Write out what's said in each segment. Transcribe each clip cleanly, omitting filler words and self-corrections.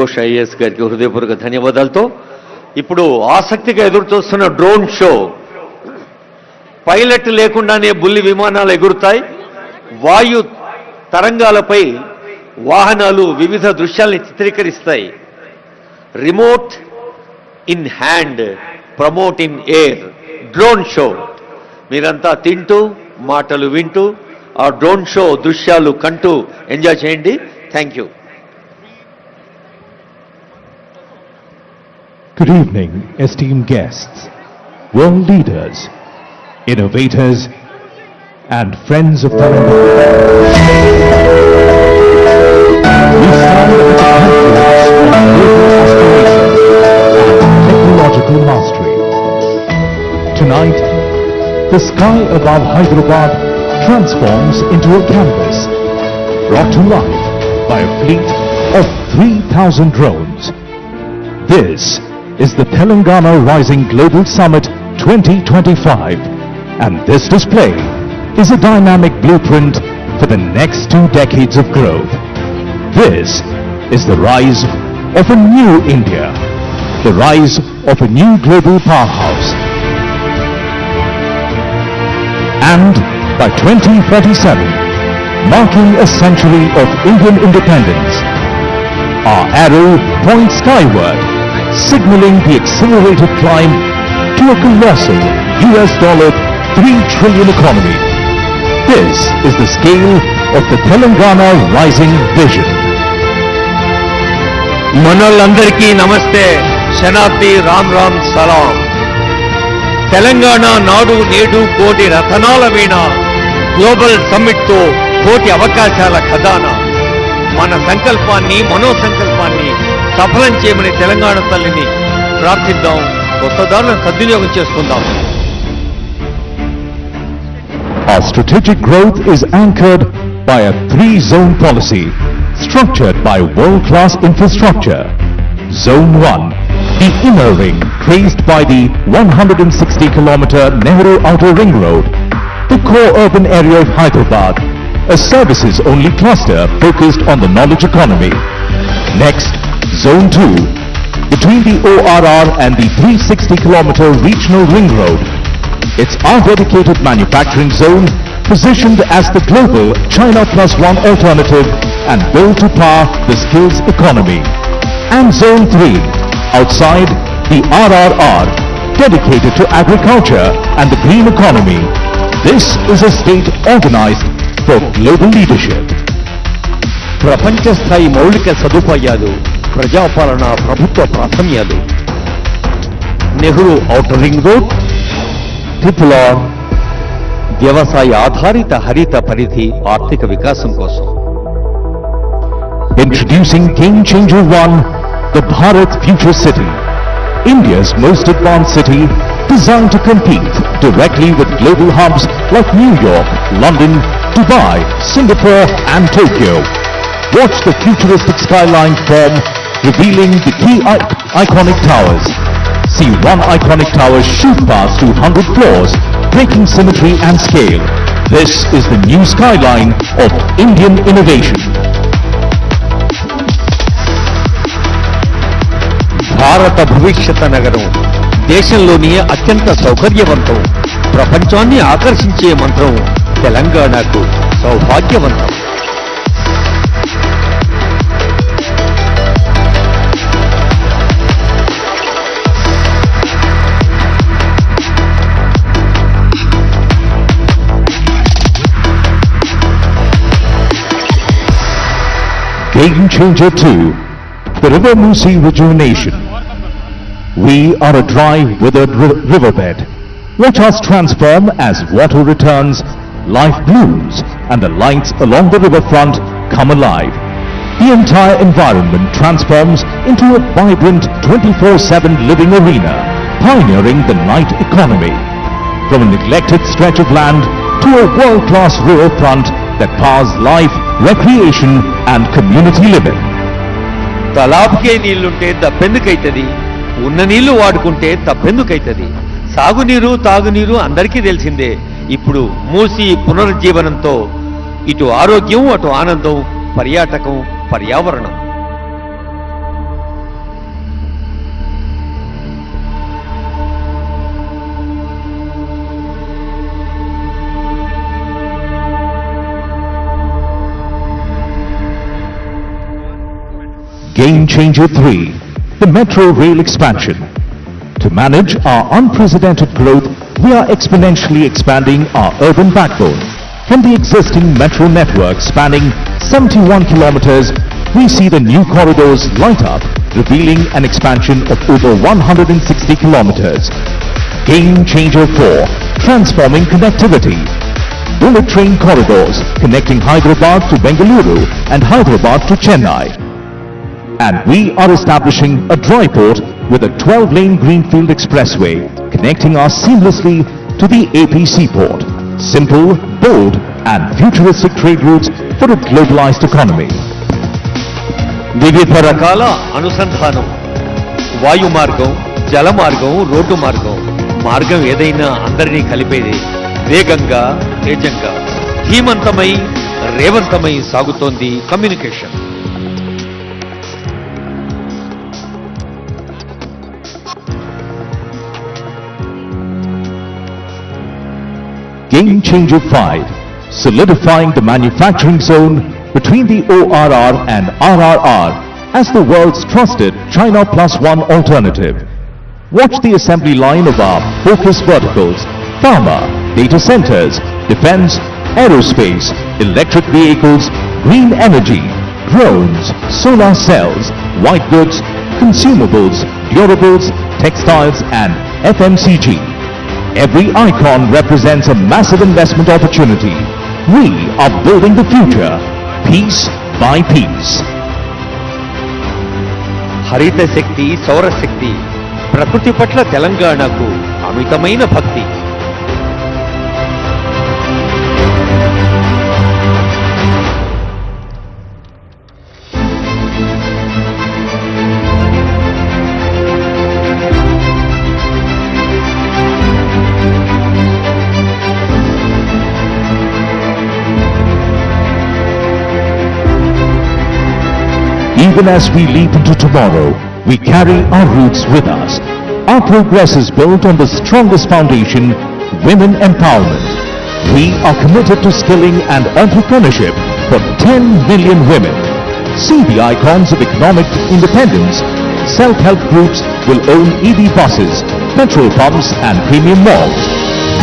Ghosh IAS గారికి హృదయపూర్వక ధన్యవాదాలతో ఇప్పుడు ఆసక్తిగా ఎదురుచూస్తున్న డ్రోన్ షో. పైలట్ లేకుండానే బుల్లి విమానాలు ఎగురుతాయి. వాయు తరంగాలపై వాహనాలు వివిధ దృశ్యాల్ని చిత్రీకరిస్తాయి. Remote in hand, promote in air, drone show. మీరంతా తింటూ మాటలు వింటూ ఆ డ్రోన్ షో దృశ్యాలు కంటూ ఎంజాయ్ చేయండి. Thank you. Good evening, esteemed guests, world leaders, innovators, and friends of Telangana. We stand at the confluence of global aspiration and technological mastery. Tonight, the sky above Hyderabad transforms into a canvas, brought to life by a fleet of 3,000 drones. This is the Telangana Rising Global Summit 2025, and this display is a dynamic blueprint for the next 2 decades of growth. This is the rise of a new India, the rise of a new global powerhouse. And by 2047, marking a century of Indian independence, our arrow points skyward, signaling the accelerated climb to a colossal $3 trillion economy. This is the scale of the Telangana Rising Vision. మనోళ్ళందరికీ నమస్తే, శనాబ్ది రామ్ రామ్ సలాం. తెలంగాణ నాడు నేడు కోటి రతనాల వీణ, global summit తో కోటి అవకాశాల ఖజానా. మన సంకల్పాన్ని, మనోసంకల్పాన్ని సఫలం చేయమని తెలంగాణ తల్లిని ప్రార్థిద్దాం. కొత్త దారులను సద్వినియోగం చేసుకుందాం. Our strategic growth is anchored by a 3-zone policy structured by world-class infrastructure. Zone 1, the inner ring traced by the 160-kilometer Nehru Outer Ring Road, the core urban area of Hyderabad, a services-only cluster focused on the knowledge economy. Next, Zone 2, between the ORR and the 360-kilometer regional ring road. It's our dedicated manufacturing zone positioned as the global China Plus One alternative and built to power the skills economy. And Zone 3, outside the RRR, dedicated to agriculture and the green economy. This is a state organized for global leadership. ప్రపంచ స్థాయి మౌలిక సదుపాయాలు, ప్రజాపాలన, ప్రభుత్వ ప్రాధాన్యాలు. Nehru outer ring road, triple R, వ్యవసాయ ఆధారిత హరిత పరిధి ఆర్థిక వికాసం కోసం. Introducing Game Changer 1, the Bharat Future City, India's most advanced city designed to compete directly with global hubs like New York, London, Dubai, Singapore and Tokyo. Watch the futuristic skyline form, revealing the key iconic towers. See one iconic tower shoot past 200 floors, breaking symmetry and scale. This is the new skyline of Indian innovation. భారత భవిష్యత్ నగరం, దేశంలోని అత్యంత సౌకర్యవంతం, ప్రపంచాన్ని ఆకర్షించే మంత్రం తెలంగాణకు సౌభాగ్యవంతం. Game Changer 2, the River Musi rejuvenation. We are a dry, withered riverbed. Watch us transform as water returns, life blooms, and the lights along the riverfront come alive. The entire environment transforms into a vibrant 24/7 living arena, pioneering the night economy. From a neglected stretch of land to a world-class riverfront that powers life, recreation, and community living. తలాబ్కే నీళ్లుంటే దప్పెందుకైతుంది, ఉన్న నీళ్లు వాడుకుంటే తప్పెందుకైతుంది. సాగునీరు, తాగునీరు అందరికీ తెలిసిందే. ఇప్పుడు మూసి పునరుజ్జీవనంతో ఇటు ఆరోగ్యం, అటు ఆనందం, పర్యాటకం, పర్యావరణం. Game Changer 3, the metro rail expansion. To manage our unprecedented growth, we are exponentially expanding our urban backbone. From the existing metro network spanning 71 kilometers, we see the new corridors light up, revealing an expansion of over 160 kilometers. Game Changer 4, transforming connectivity. Bullet train corridors connecting Hyderabad to Bengaluru and Hyderabad to Chennai. And we are establishing a dry port with a 12-lane Greenfield Expressway connecting us seamlessly to the AP seaport. Simple, bold and futuristic trade routes for a globalized economy. వివిధ రకాల అనుసంధానం, వాయు మార్గం, జల మార్గం, road మార్గం. మార్గం ఏదైనా అందరినీ కలిపేది. వేగంగా, తేజంగా, ధీమంతమై, రేవంతమై సాగుతోంది communication. Game Changer 5, solidifying the manufacturing zone between the ORR and RRR as the world's trusted China Plus One alternative. Watch the assembly line of our focus verticals: pharma, data centers, defense, aerospace, electric vehicles, green energy, drones, solar cells, white goods, consumables, durables, textiles and FMCG. Every icon represents a massive investment opportunity. We are building the future, piece by piece. హరిత శక్తి, సౌరశక్తి, ప్రకృతి పట్ల తెలంగాణకు అమితమైన భక్తి. Even as we leap into tomorrow, we carry our roots with us. Our progress is built on the strongest foundation, women empowerment. We are committed to skilling and entrepreneurship for 10 million women. See the icons of economic independence. Self-help groups will own EV buses, petrol pumps and premium malls.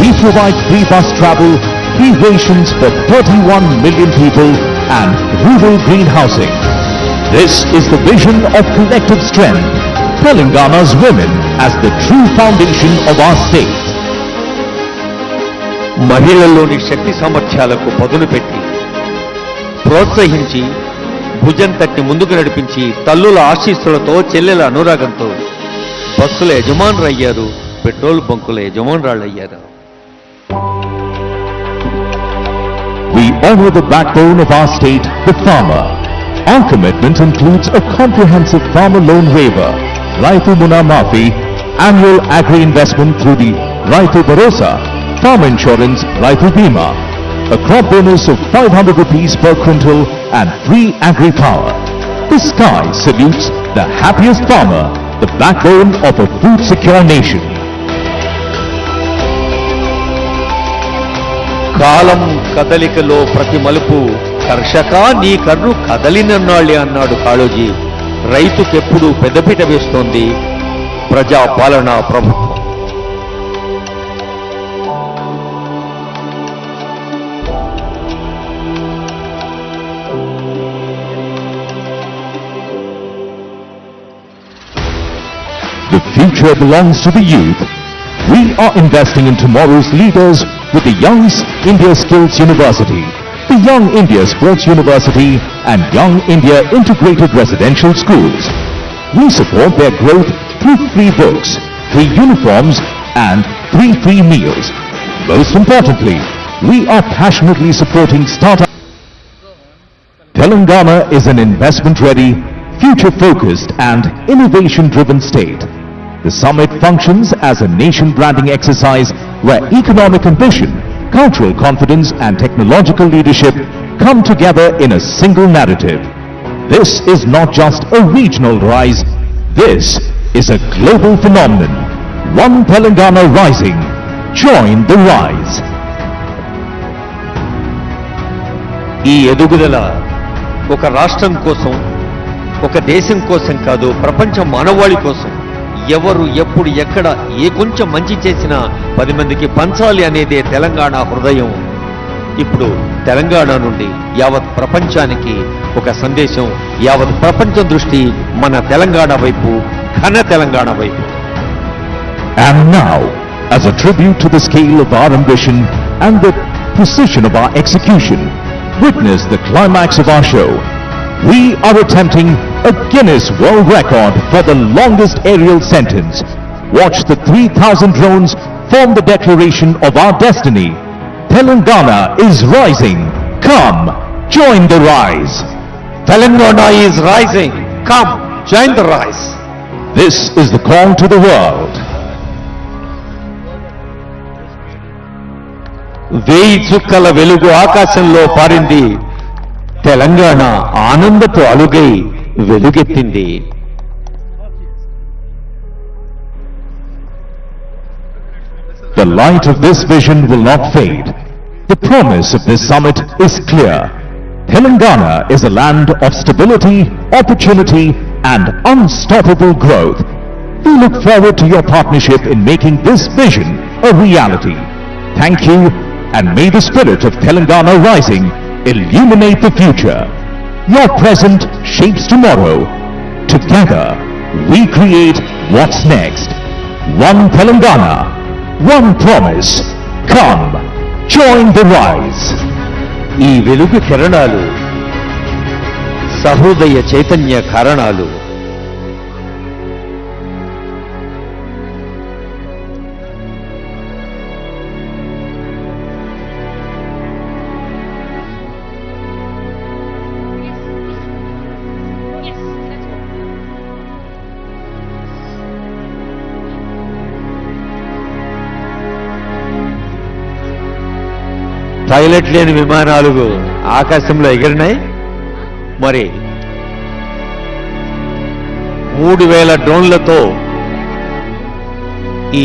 We provide free bus travel, free rations for 31 million people and rural green housing. This is the vision of collective strength, Telangana's women as the true foundation of our state. మహిళల్లోని శక్తి సామర్థ్యాలకు పదును పెట్టి, ప్రోత్సహించి, భుజం తట్టి ముందుకు నడిపించి, తల్లుల ఆశీస్సులతో, చెల్లెల అనురాగంతో బస్సుల యజమానులయ్యారు, petrol బంకుల యజమానురాళ్ళయ్యారు. We honor the backbone of our state, the farmer. Our commitment includes a comprehensive farmer loan waiver, Raitu Muna Maafi, annual agri-investment through the Raitu Bharosa, farm insurance Raitu Bima, a crop bonus of 500 rupees per quintal and free agri-power. The sky salutes the happiest farmer, the backbone of a food-secure nation. కాలం కదలికలో ప్రతి మలుపు, కర్షక నీ కర్రు కదలినన్నాళ్ళే అన్నాడు కాళోజీ. రైతుకెప్పుడు పెద్దపీట వేస్తోంది ప్రజాపాలనా ప్రభుత్వం. The future belongs to the youth. We are investing in tomorrow's leaders with the Young India Skills University, the Young India Sports University and Young India Integrated Residential Schools. We support their growth through free books, free uniforms and free meals. Most importantly, we are passionately supporting startups. Telangana is an investment-ready, future-focused and innovation-driven state. The summit functions as a nation branding exercise where economic ambition, cultural confidence and technological leadership come together in a single narrative. This is not just a regional rise, this is a global phenomenon. One Telangana rising. Join the rise. ఈ ఎదుగుదల ఒక రాష్ట్రం కోసం, ఒక దేశం కోసం కాదు, ప్రపంచ మానవాళి కోసం ఎవరు ఎప్పుడు ఎక్కడ ఏ కొంచెం మంచి చేసినా 10 మందికి పంచాలి అనేదే తెలంగాణ హృదయం. ఇప్పుడు తెలంగాణ నుండి యావత్ ప్రపంచానికి ఒక సందేశం, యావత్ ప్రపంచం దృష్టి మన తెలంగాణ వైపు, ఘన తెలంగాణ వైపు. And now, as a tribute to the scale of our ambition and the precision of our execution, witness the climax of our show. We are attempting a Guinness World Record for the longest aerial sentence. Watch the 3,000 drones form the declaration of our destiny. Telangana is rising. Come, join the rise. Telangana is rising. Come, join the rise. This is the call to the world. వేయి చుక్కల వెలుగు ఆకాశంలో పారింది, Telangana ఆనందపు అలుగై వెలుగెత్తింది. The light of this vision will not fade. The promise of this summit is clear. Telangana is a land of stability, opportunity, and unstoppable growth. We look forward to your partnership in making this vision a reality. Thank you, and may the spirit of Telangana rising illuminate the future. Your present shapes tomorrow. Together, we create what's next. One Telangana, one promise. Come, join the rise. ఈ వెలుగు కిరణాలు సహృదయ చైతన్య కారణాలు. Pilot లేని విమానాలు ఆకాశంలో ఎగిరినాయి. మరి 3000 డ్రోన్లతో ఈ